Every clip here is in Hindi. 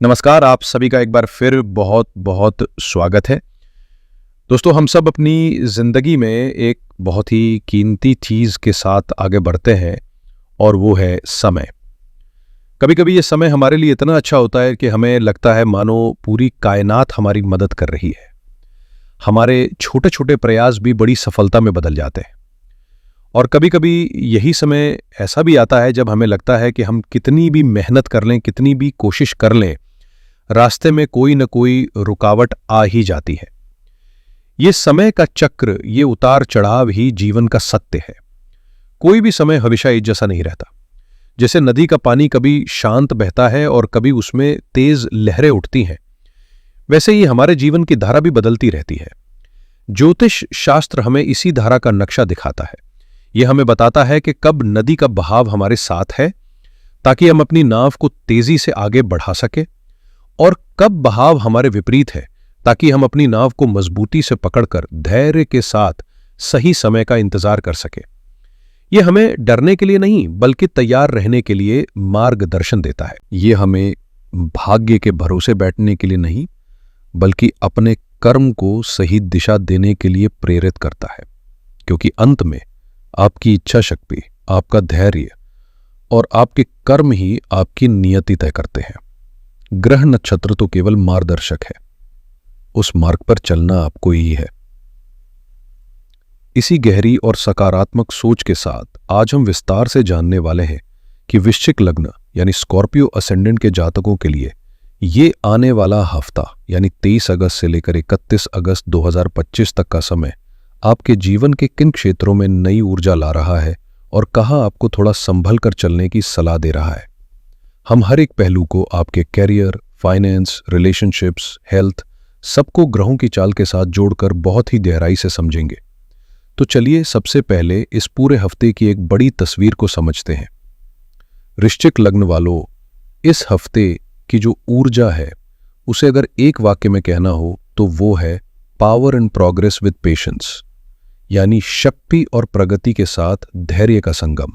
नमस्कार, आप सभी का एक बार फिर बहुत बहुत स्वागत है। दोस्तों, हम सब अपनी ज़िंदगी में एक बहुत ही कीमती चीज़ के साथ आगे बढ़ते हैं और वो है समय। कभी-कभी ये समय हमारे लिए इतना अच्छा होता है कि हमें लगता है मानो पूरी कायनात हमारी मदद कर रही है। हमारे छोटे-छोटे प्रयास भी बड़ी सफलता में बदल जाते हैं। और कभी-कभी यही समय ऐसा भी आता है जब हमें लगता है कि हम कितनी भी मेहनत कर लें, कितनी भी कोशिश कर लें, रास्ते में कोई न कोई रुकावट आ ही जाती है। ये समय का चक्र, ये उतार चढ़ाव ही जीवन का सत्य है। कोई भी समय हमेशा एक जैसा नहीं रहता। जैसे नदी का पानी कभी शांत बहता है और कभी उसमें तेज लहरें उठती हैं, वैसे ही हमारे जीवन की धारा भी बदलती रहती है। ज्योतिष शास्त्र हमें इसी धारा का नक्शा दिखाता है। यह हमें बताता है कि कब नदी का बहाव हमारे साथ है, ताकि हम अपनी नाव को तेजी से आगे बढ़ा सके, और कब बहाव हमारे विपरीत है, ताकि हम अपनी नाव को मजबूती से पकड़कर धैर्य के साथ सही समय का इंतजार कर सके। यह हमें डरने के लिए नहीं, बल्कि तैयार रहने के लिए मार्गदर्शन देता है। यह हमें भाग्य के भरोसे बैठने के लिए नहीं, बल्कि अपने कर्म को सही दिशा देने के लिए प्रेरित करता है। क्योंकि अंत में आपकी इच्छा शक्ति, आपका धैर्य और आपके कर्म ही आपकी नियति तय करते हैं। ग्रह नक्षत्र तो केवल मार्गदर्शक है, उस मार्ग पर चलना आपको ही है। इसी गहरी और सकारात्मक सोच के साथ आज हम विस्तार से जानने वाले हैं कि वृश्चिक लग्न यानी स्कॉर्पियो असेंडेंट के जातकों के लिए ये आने वाला हफ्ता यानी 23 अगस्त से लेकर 31 अगस्त 2025 तक का समय आपके जीवन के किन क्षेत्रों में नई ऊर्जा ला रहा है और कहाँ आपको थोड़ा संभल कर चलने की सलाह दे रहा है। हम हर एक पहलू को, आपके कैरियर, फाइनेंस, रिलेशनशिप्स, हेल्थ, सबको ग्रहों की चाल के साथ जोड़कर बहुत ही गहराई से समझेंगे। तो चलिए सबसे पहले इस पूरे हफ्ते की एक बड़ी तस्वीर को समझते हैं। वृश्चिक लग्न वालों, इस हफ्ते की जो ऊर्जा है उसे अगर एक वाक्य में कहना हो तो वो है power and progress with patience, यानी शक्ति और प्रगति के साथ धैर्य का संगम।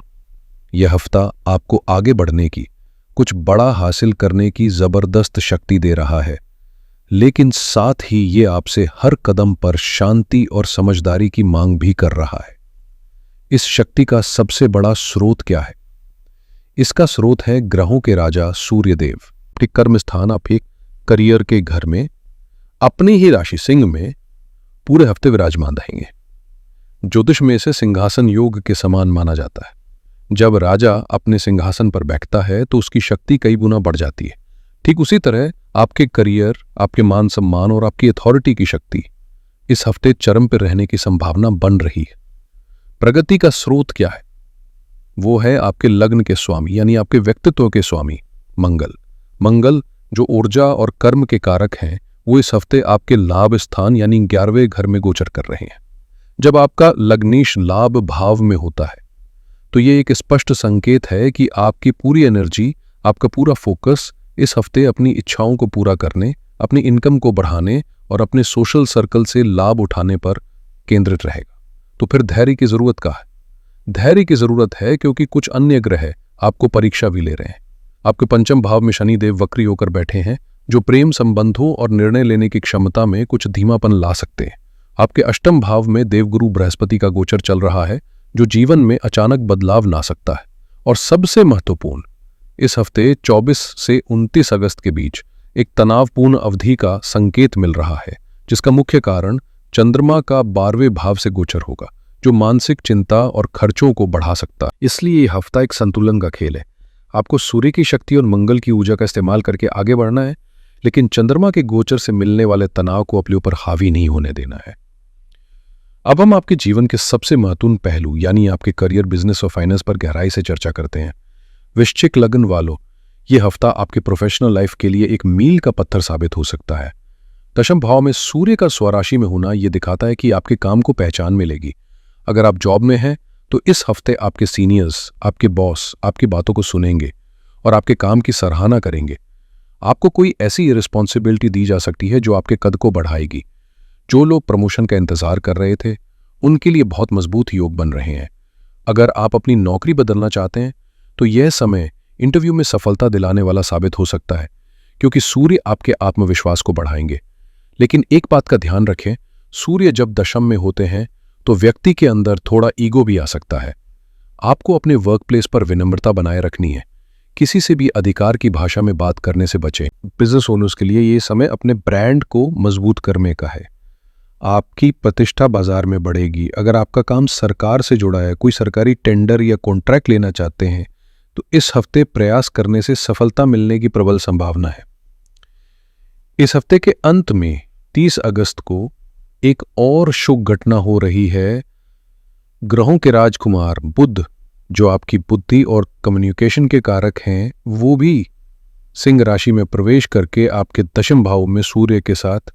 यह हफ्ता आपको आगे बढ़ने की, कुछ बड़ा हासिल करने की जबरदस्त शक्ति दे रहा है, लेकिन साथ ही ये आपसे हर कदम पर शांति और समझदारी की मांग भी कर रहा है। इस शक्ति का सबसे बड़ा स्रोत क्या है? इसका स्रोत है ग्रहों के राजा सूर्यदेव। आपके कर्म स्थान, आपके करियर के घर में, अपनी ही राशि सिंह में पूरे हफ्ते विराजमान रहेंगे। ज्योतिष में इसे सिंहासन योग के समान माना जाता है। जब राजा अपने सिंहासन पर बैठता है तो उसकी शक्ति कई गुना बढ़ जाती है। ठीक उसी तरह आपके करियर, आपके मान सम्मान और आपकी अथॉरिटी की शक्ति इस हफ्ते चरम पर रहने की संभावना बन रही है। प्रगति का स्रोत क्या है? वो है आपके लग्न के स्वामी यानी आपके व्यक्तित्व के स्वामी मंगल। मंगल जो ऊर्जा और कर्म के कारक हैं, वो इस हफ्ते आपके लाभ स्थान यानी 11वें घर में गोचर कर रहे हैं। जब आपका लग्नीश लाभ भाव में होता है तो ये एक स्पष्ट संकेत है कि आपकी पूरी एनर्जी, आपका पूरा फोकस इस हफ्ते अपनी इच्छाओं को पूरा करने, अपनी इनकम को बढ़ाने और अपने सोशल सर्कल से लाभ उठाने पर केंद्रित रहेगा। तो फिर धैर्य की जरूरत क्या है? धैर्य की जरूरत है क्योंकि कुछ अन्य ग्रह आपको परीक्षा भी ले रहे हैं। आपके पंचम भाव में शनिदेव वक्री होकर बैठे हैं, जो प्रेम संबंधों और निर्णय लेने की क्षमता में कुछ धीमापन ला सकते हैं। आपके अष्टम भाव में देवगुरु बृहस्पति का गोचर चल रहा है, जो जीवन में अचानक बदलाव ला सकता है। और सबसे महत्वपूर्ण, इस हफ्ते 24 से 29 अगस्त के बीच एक तनावपूर्ण अवधि का संकेत मिल रहा है, जिसका मुख्य कारण चंद्रमा का 12वें भाव से गोचर होगा, जो मानसिक चिंता और खर्चों को बढ़ा सकता है। इसलिए ये हफ्ता एक संतुलन का खेल है। आपको सूर्य की शक्ति और मंगल की ऊर्जा का इस्तेमाल करके आगे बढ़ना है, लेकिन चंद्रमा के गोचर से मिलने वाले तनाव को अपने ऊपर हावी नहीं होने देना है। अब हम आपके जीवन के सबसे महत्वपूर्ण पहलू यानी आपके करियर, बिजनेस और फाइनेंस पर गहराई से चर्चा करते हैं। वृश्चिक लग्न वालों, ये हफ्ता आपके प्रोफेशनल लाइफ के लिए एक मील का पत्थर साबित हो सकता है। दशम भाव में सूर्य का स्वराशि में होना यह दिखाता है कि आपके काम को पहचान मिलेगी। अगर आप जॉब में हैं तो इस हफ्ते आपके सीनियर्स, आपके बॉस आपकी बातों को सुनेंगे और आपके काम की सराहना करेंगे। आपको कोई ऐसी रिस्पॉन्सिबिलिटी दी जा सकती है जो आपके कद को बढ़ाएगी। जो लोग प्रमोशन का इंतजार कर रहे थे, उनके लिए बहुत मजबूत योग बन रहे हैं। अगर आप अपनी नौकरी बदलना चाहते हैं तो यह समय इंटरव्यू में सफलता दिलाने वाला साबित हो सकता है, क्योंकि सूर्य आपके आत्मविश्वास को बढ़ाएंगे। लेकिन एक बात का ध्यान रखें, सूर्य जब दशम में होते हैं तो व्यक्ति के अंदर थोड़ा ईगो भी आ सकता है। आपको अपने वर्क प्लेस पर विनम्रता बनाए रखनी है। किसी से भी अधिकार की भाषा में बात करने से बचें। बिजनेस ओनर्स के लिए ये समय अपने ब्रांड को मजबूत करने का है। आपकी प्रतिष्ठा बाजार में बढ़ेगी। अगर आपका काम सरकार से जुड़ा है, कोई सरकारी टेंडर या कॉन्ट्रैक्ट लेना चाहते हैं, तो इस हफ्ते प्रयास करने से सफलता मिलने की प्रबल संभावना है। इस हफ्ते के अंत में 30 अगस्त को एक और शुभ घटना हो रही है। ग्रहों के राजकुमार बुध, जो आपकी बुद्धि और कम्युनिकेशन के कारक हैं, वो भी सिंह राशि में प्रवेश करके आपके दशम भाव में सूर्य के साथ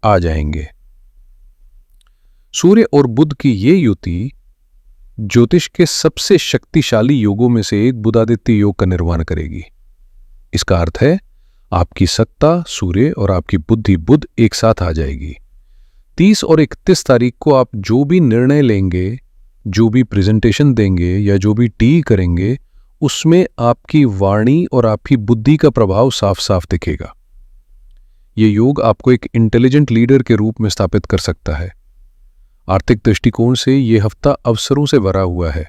आ जाएंगे। सूर्य और बुध की ये युति ज्योतिष के सबसे शक्तिशाली योगों में से एक बुधादित्य योग का निर्माण करेगी। इसका अर्थ है आपकी सत्ता सूर्य और आपकी बुद्धि बुध एक साथ आ जाएगी। 30 और 31 तारीख को आप जो भी निर्णय लेंगे, जो भी प्रेजेंटेशन देंगे या जो भी डील करेंगे, उसमें आपकी वाणी और आपकी बुद्धि का प्रभाव साफ साफ दिखेगा। ये योग आपको एक इंटेलिजेंट लीडर के रूप में स्थापित कर सकता है। आर्थिक दृष्टिकोण से यह हफ्ता अवसरों से भरा हुआ है,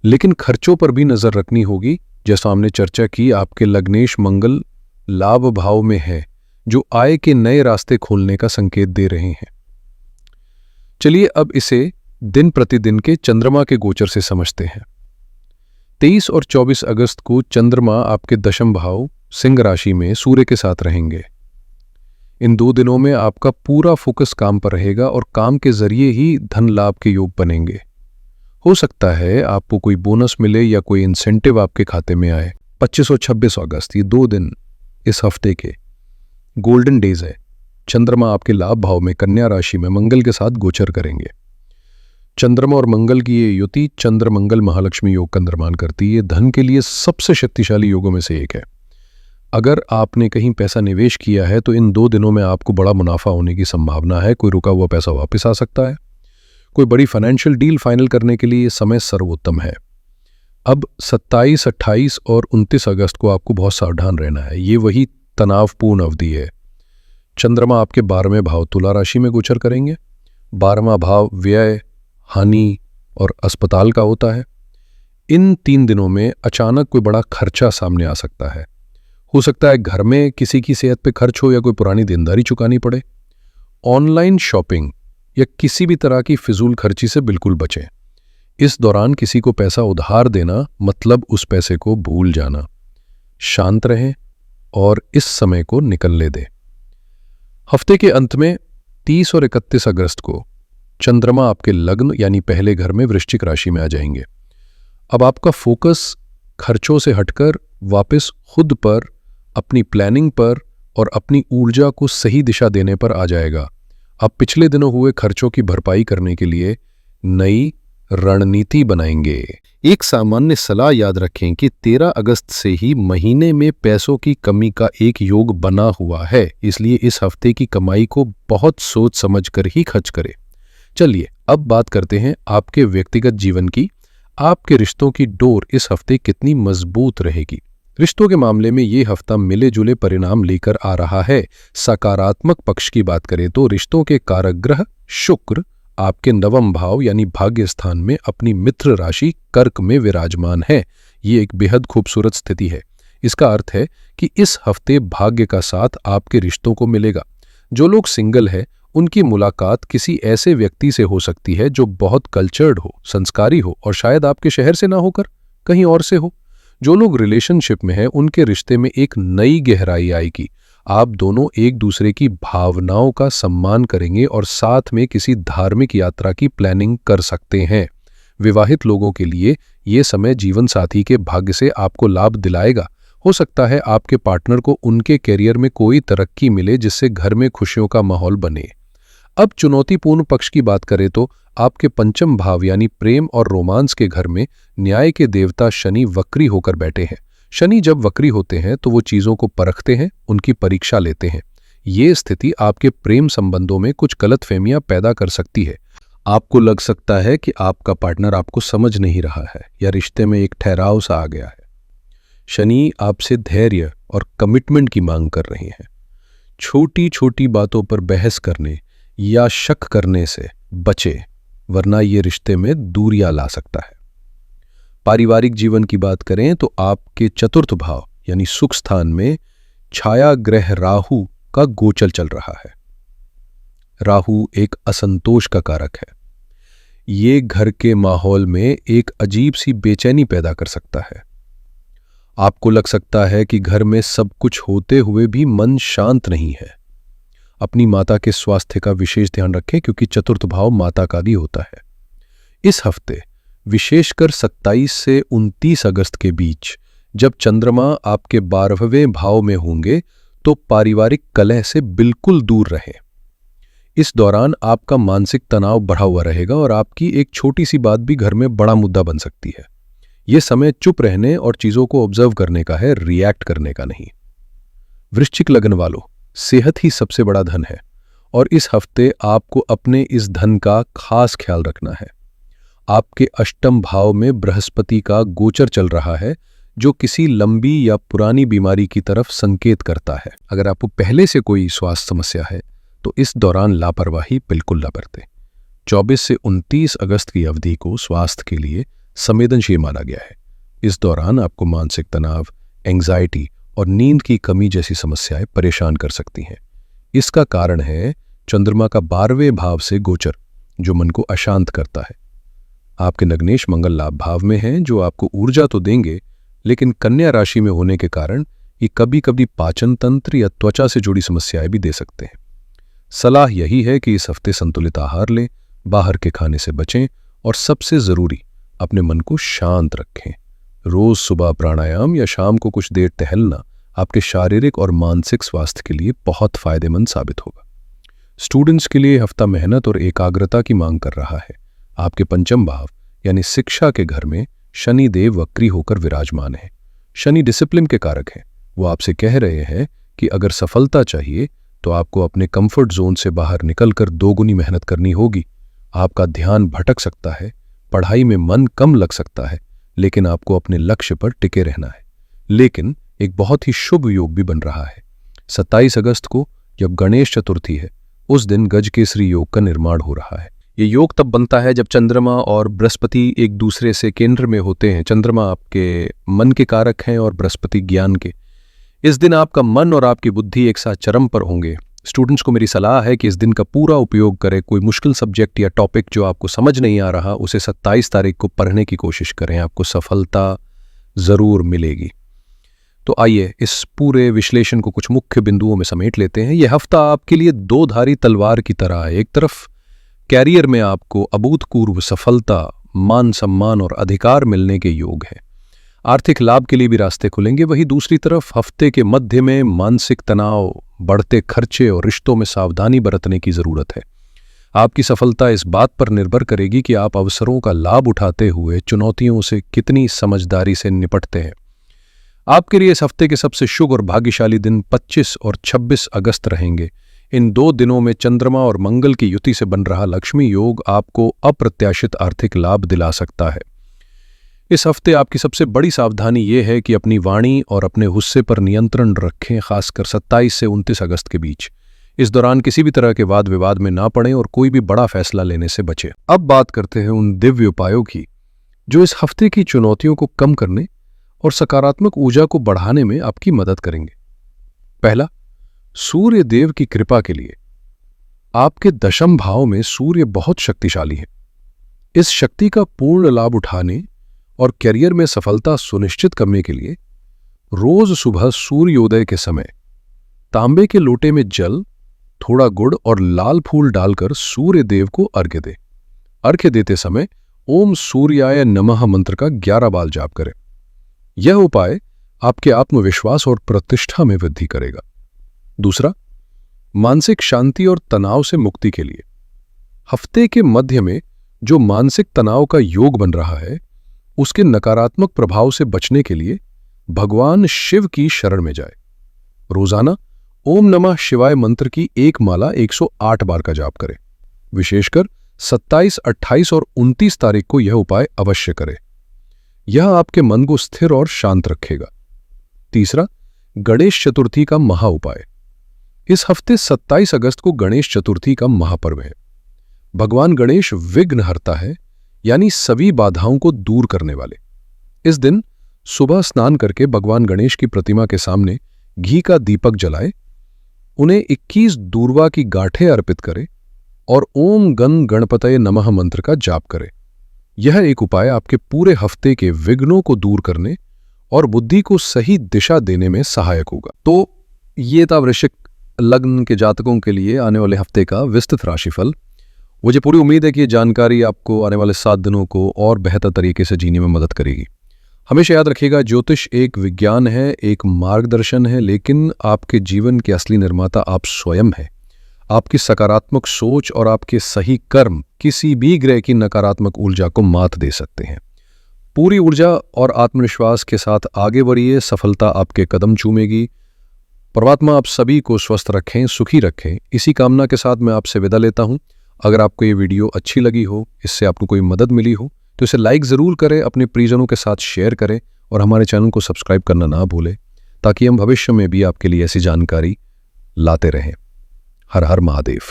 लेकिन खर्चों पर भी नजर रखनी होगी। जैसा हमने चर्चा की, आपके लग्नेश मंगल लाभ भाव में है, जो आय के नए रास्ते खोलने का संकेत दे रहे हैं। चलिए अब इसे दिन प्रतिदिन के चंद्रमा के गोचर से समझते हैं। 23 और 24 अगस्त को चंद्रमा आपके दशम भाव सिंह राशि में सूर्य के साथ रहेंगे। इन 2 दिनों में आपका पूरा फोकस काम पर रहेगा और काम के जरिए ही धन लाभ के योग बनेंगे। हो सकता है आपको कोई बोनस मिले या कोई इंसेंटिव आपके खाते में आए। 25 और 26 अगस्त, ये 2 दिन इस हफ्ते के गोल्डन डेज है। चंद्रमा आपके लाभ भाव में कन्या राशि में मंगल के साथ गोचर करेंगे। चंद्रमा और मंगल की ये युति चंद्र मंगल महालक्ष्मी योग का निर्माण करती है। धन के लिए सबसे शक्तिशाली योगों में से एक है। अगर आपने कहीं पैसा निवेश किया है तो इन 2 दिनों में आपको बड़ा मुनाफा होने की संभावना है। कोई रुका हुआ पैसा वापस आ सकता है। कोई बड़ी फाइनेंशियल डील फाइनल करने के लिए समय सर्वोत्तम है। अब 27, 28 और 29 अगस्त को आपको बहुत सावधान रहना है। ये वही तनावपूर्ण अवधि है। चंद्रमा आपके 12वें भाव तुला राशि में गोचर करेंगे। 12वां भाव व्यय, हानि और अस्पताल का होता है। इन 3 दिनों में अचानक कोई बड़ा खर्चा सामने आ सकता है। हो सकता है घर में किसी की सेहत पे खर्च हो या कोई पुरानी देनदारी चुकानी पड़े। ऑनलाइन शॉपिंग या किसी भी तरह की फिजूल खर्ची से बिल्कुल बचें। इस दौरान किसी को पैसा उधार देना मतलब उस पैसे को भूल जाना। शांत रहें और इस समय को निकलने दें। हफ्ते के अंत में 30 और 31 अगस्त को चंद्रमा आपके लग्न यानी पहले घर में वृश्चिक राशि में आ जाएंगे। अब आपका फोकस खर्चों से हटकर वापस खुद पर, अपनी प्लानिंग पर और अपनी ऊर्जा को सही दिशा देने पर आ जाएगा। आप पिछले दिनों हुए खर्चों की भरपाई करने के लिए नई रणनीति बनाएंगे। एक सामान्य सलाह याद रखें कि 13 अगस्त से ही महीने में पैसों की कमी का एक योग बना हुआ है, इसलिए इस हफ्ते की कमाई को बहुत सोच समझकर ही खर्च करें। चलिए अब बात करते हैं आपके व्यक्तिगत जीवन की। आपके रिश्तों की डोर इस हफ्ते कितनी मजबूत रहेगी। रिश्तों के मामले में ये हफ्ता मिले जुले परिणाम लेकर आ रहा है। सकारात्मक पक्ष की बात करें तो रिश्तों के कारक ग्रह शुक्र आपके 9वें भाव यानी भाग्य स्थान में अपनी मित्र राशि कर्क में विराजमान है। ये एक बेहद खूबसूरत स्थिति है। इसका अर्थ है कि इस हफ्ते भाग्य का साथ आपके रिश्तों को मिलेगा। जो लोग सिंगल है उनकी मुलाकात किसी ऐसे व्यक्ति से हो सकती है जो बहुत कल्चर्ड हो, संस्कारी हो और शायद आपके शहर से ना होकर कहीं और से हो। जो लोग रिलेशनशिप में हैं उनके रिश्ते में एक नई गहराई आएगी। आप दोनों एक दूसरे की भावनाओं का सम्मान करेंगे और साथ में किसी धार्मिक यात्रा की प्लानिंग कर सकते हैं। विवाहित लोगों के लिए ये समय जीवन साथी के भाग्य से आपको लाभ दिलाएगा। हो सकता है आपके पार्टनर को उनके करियर में कोई तरक्की मिले जिससे घर में खुशियों का माहौल बने। अब चुनौतीपूर्ण पक्ष की बात करें तो आपके 5वें भाव यानी प्रेम और रोमांस के घर में न्याय के देवता शनि वक्री होकर बैठे हैं। शनि जब वक्री होते हैं तो वो चीजों को परखते हैं, उनकी परीक्षा लेते हैं। ये स्थिति आपके प्रेम संबंधों में कुछ गलतफहमियां पैदा कर सकती है। आपको लग सकता है कि आपका पार्टनर आपको समझ नहीं रहा है या रिश्ते में एक ठहराव सा आ गया है। शनि आपसे धैर्य और कमिटमेंट की मांग कर रही हैं। छोटी छोटी बातों पर बहस करने या शक करने से बचे, वरना ये रिश्ते में दूरियां ला सकता है। पारिवारिक जीवन की बात करें तो आपके चतुर्थ भाव यानी सुख स्थान में छाया ग्रह राहु का गोचर चल रहा है। राहु एक असंतोष का कारक है। ये घर के माहौल में एक अजीब सी बेचैनी पैदा कर सकता है। आपको लग सकता है कि घर में सब कुछ होते हुए भी मन शांत नहीं है। अपनी माता के स्वास्थ्य का विशेष ध्यान रखें, क्योंकि चतुर्थ भाव माता का भी होता है। इस हफ्ते विशेषकर 27 से 29 अगस्त के बीच जब चंद्रमा आपके 12वें भाव में होंगे तो पारिवारिक कलह से बिल्कुल दूर रहें। इस दौरान आपका मानसिक तनाव बढ़ा हुआ रहेगा और आपकी एक छोटी सी बात भी घर में बड़ा मुद्दा बन सकती है। यह समय चुप रहने और चीजों को ऑब्जर्व करने का है, रिएक्ट करने का नहीं। वृश्चिक लग्न वालों, सेहत ही सबसे बड़ा धन है और इस हफ्ते आपको अपने इस धन का खास ख्याल रखना है। आपके अष्टम भाव में बृहस्पति का गोचर चल रहा है, जो किसी लंबी या पुरानी बीमारी की तरफ संकेत करता है। अगर आपको पहले से कोई स्वास्थ्य समस्या है तो इस दौरान लापरवाही बिल्कुल न बरतें। 24 से 29 अगस्त की अवधि को स्वास्थ्य के लिए संवेदनशील माना गया है। इस दौरान आपको मानसिक तनाव, एंग्जाइटी और नींद की कमी जैसी समस्याएं परेशान कर सकती हैं। इसका कारण है चंद्रमा का 12वें भाव से गोचर, जो मन को अशांत करता है। आपके नग्नेश मंगल लाभ भाव में हैं, जो आपको ऊर्जा तो देंगे, लेकिन कन्या राशि में होने के कारण ये कभी कभी पाचन तंत्र या त्वचा से जुड़ी समस्याएं भी दे सकते हैं। सलाह यही है कि इस हफ्ते संतुलित आहार लें, बाहर के खाने से बचें और सबसे जरूरी अपने मन को शांत रखें। रोज सुबह प्राणायाम या शाम को कुछ देर टहलना आपके शारीरिक और मानसिक स्वास्थ्य के लिए बहुत फायदेमंद साबित होगा। स्टूडेंट्स के लिए हफ्ता मेहनत और एकाग्रता की मांग कर रहा है। आपके पंचम भाव यानी शिक्षा के घर में शनि देव वक्री होकर विराजमान है। शनि डिसिप्लिन के कारक हैं। वो आपसे कह रहे हैं कि अगर सफलता चाहिए तो आपको अपने कंफर्ट जोन से बाहर निकलकर दोगुनी मेहनत करनी होगी। आपका ध्यान भटक सकता है, पढ़ाई में मन कम लग सकता है, लेकिन आपको अपने लक्ष्य पर टिके रहना है। लेकिन एक बहुत ही शुभ योग भी बन रहा है। 27 अगस्त को जब गणेश चतुर्थी है, उस दिन गजकेसरी योग का निर्माण हो रहा है। ये योग तब बनता है जब चंद्रमा और बृहस्पति एक दूसरे से केंद्र में होते हैं। चंद्रमा आपके मन के कारक हैं और बृहस्पति ज्ञान के। इस दिन आपका मन और आपकी बुद्धि एक साथ चरम पर होंगे। स्टूडेंट्स को मेरी सलाह है कि इस दिन का पूरा उपयोग करें। कोई मुश्किल सब्जेक्ट या टॉपिक जो आपको समझ नहीं आ रहा, उसे 27 तारीख को पढ़ने की कोशिश करें। आपको सफलता जरूर मिलेगी। तो आइए इस पूरे विश्लेषण को कुछ मुख्य बिंदुओं में समेट लेते हैं। यह हफ्ता आपके लिए दो धारी तलवार की तरह है। एक तरफ कैरियर में आपको अभूतपूर्व सफलता, मान सम्मान और अधिकार मिलने के योग हैं। आर्थिक लाभ के लिए भी रास्ते खुलेंगे। वहीं दूसरी तरफ हफ्ते के मध्य में मानसिक तनाव, बढ़ते खर्चे और रिश्तों में सावधानी बरतने की जरूरत है। आपकी सफलता इस बात पर निर्भर करेगी कि आप अवसरों का लाभ उठाते हुए चुनौतियों से कितनी समझदारी से निपटते हैं। आपके लिए इस हफ्ते के सबसे शुभ और भाग्यशाली दिन 25 और 26 अगस्त रहेंगे। इन 2 दिनों में चंद्रमा और मंगल की युति से बन रहा लक्ष्मी योग आपको अप्रत्याशित आर्थिक लाभ दिला सकता है। इस हफ्ते आपकी सबसे बड़ी सावधानी यह है कि अपनी वाणी और अपने गुस्से पर नियंत्रण रखें, खासकर 27 से 29 अगस्त के बीच। इस दौरान किसी भी तरह के वाद विवाद में ना पड़ें और कोई भी बड़ा फैसला लेने से बचें। अब बात करते हैं उन दिव्य उपायों की जो इस हफ्ते की चुनौतियों को कम करने और सकारात्मक ऊर्जा को बढ़ाने में आपकी मदद करेंगे। पहला, सूर्य देव की कृपा के लिए। आपके दशम भाव में सूर्य बहुत शक्तिशाली है। इस शक्ति का पूर्ण लाभ उठाने और करियर में सफलता सुनिश्चित करने के लिए रोज सुबह सूर्योदय के समय तांबे के लोटे में जल, थोड़ा गुड़ और लाल फूल डालकर सूर्य देव को अर्घ्य दें। अर्घ्य देते समय ओम सूर्याय नमः मंत्र का 11 बार जाप करें। यह उपाय आपके आत्मविश्वास और प्रतिष्ठा में वृद्धि करेगा। दूसरा, मानसिक शांति और तनाव से मुक्ति के लिए। हफ्ते के मध्य में जो मानसिक तनाव का योग बन रहा है, उसके नकारात्मक प्रभाव से बचने के लिए भगवान शिव की शरण में जाए। रोजाना ओम नमः शिवाय मंत्र की एक माला 108 बार का जाप करें। विशेषकर 27, 28 और 29 तारीख को यह उपाय अवश्य करें। यह आपके मन को स्थिर और शांत रखेगा। तीसरा, गणेश चतुर्थी का महा उपाय। इस हफ्ते 27 अगस्त को गणेश चतुर्थी का महापर्व है। भगवान गणेश विघ्नहर्ता है, यानी सभी बाधाओं को दूर करने वाले। इस दिन सुबह स्नान करके भगवान गणेश की प्रतिमा के सामने घी का दीपक जलाए, उन्हें 21 दूर्वा की गांठें अर्पित करे और ओम गण गणपतये नमः मंत्र का जाप करे। यह एक उपाय आपके पूरे हफ्ते के विघ्नों को दूर करने और बुद्धि को सही दिशा देने में सहायक होगा। तो ये था वृश्चिक लग्न के जातकों के लिए आने वाले हफ्ते का विस्तृत राशिफल। मुझे पूरी उम्मीद है कि ये जानकारी आपको आने वाले 7 दिनों को और बेहतर तरीके से जीने में मदद करेगी। हमेशा याद रखिएगा, ज्योतिष एक विज्ञान है, एक मार्गदर्शन है, लेकिन आपके जीवन के असली निर्माता आप स्वयं हैं। आपकी सकारात्मक सोच और आपके सही कर्म किसी भी ग्रह की नकारात्मक ऊर्जा को मात दे सकते हैं। पूरी ऊर्जा और आत्मविश्वास के साथ आगे बढ़िए, सफलता आपके कदम चूमेगी। परमात्मा आप सभी को स्वस्थ रखें, सुखी रखें। इसी कामना के साथ मैं आपसे विदा लेता हूं। अगर आपको ये वीडियो अच्छी लगी हो, इससे आपको कोई मदद मिली हो, तो इसे लाइक ज़रूर करें, अपने प्रियजनों के साथ शेयर करें और हमारे चैनल को सब्सक्राइब करना ना भूलें, ताकि हम भविष्य में भी आपके लिए ऐसी जानकारी लाते रहें। हर हर महादेव।